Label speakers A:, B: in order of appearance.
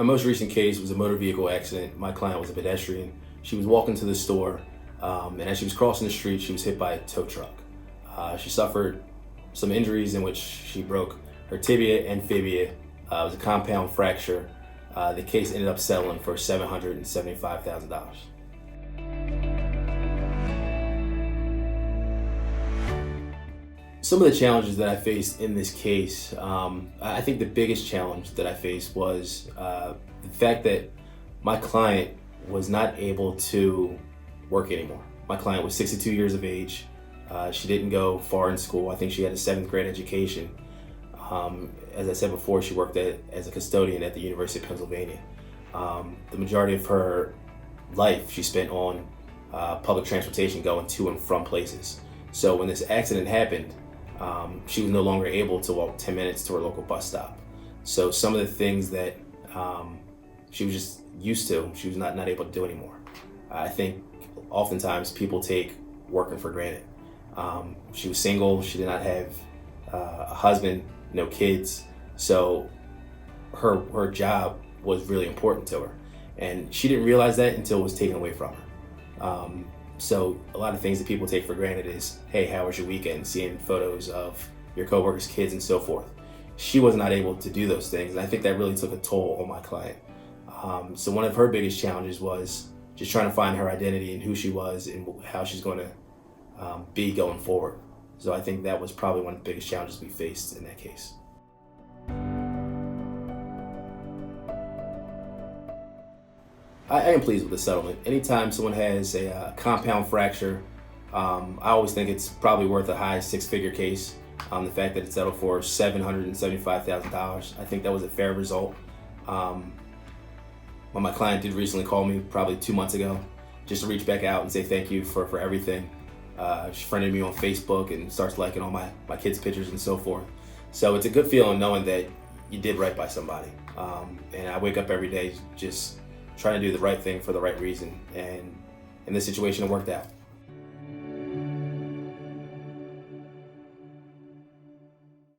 A: My most recent case was a motor vehicle accident. My client was a pedestrian. She was walking to the store, and as she was crossing the street, she was hit by a tow truck. She suffered some injuries in which she broke her tibia and fibia. It was a compound fracture. The case ended up settling for $775,000. Some of the challenges that I faced in this case, I think the biggest challenge that I faced was the fact that my client was not able to work anymore. My client was 62 years of age. She didn't go far in school. I think she had a 7th grade education. As I said before, she worked as a custodian at the University of Pennsylvania. The majority of her life she spent on public transportation going to and from places. So when this accident happened, she was no longer able to walk 10 minutes to her local bus stop. So some of the things that she was just used to, she was not able to do anymore. I think oftentimes people take working for granted. She was single, she did not have a husband, no kids, so her job was really important to her. And she didn't realize that until it was taken away from her. So a lot of things that people take for granted is, hey, how was your weekend? Seeing photos of your coworkers' kids and so forth. She was not able to do those things, and I think that really took a toll on my client. So one of her biggest challenges was just trying to find her identity and who she was and how she's going to be going forward. So I think that was probably one of the biggest challenges we faced in that case. I am pleased with the settlement. Anytime someone has a compound fracture, I always think it's probably worth a high 6-figure case. The fact that it settled for $775,000, I think that was a fair result. When my client did recently call me, probably 2 months ago, just to reach back out and say thank you for everything. She friended me on Facebook and starts liking all my kids' pictures and so forth. So it's a good feeling knowing that you did right by somebody. And I wake up every day just trying to do the right thing for the right reason. And in this situation, it worked out.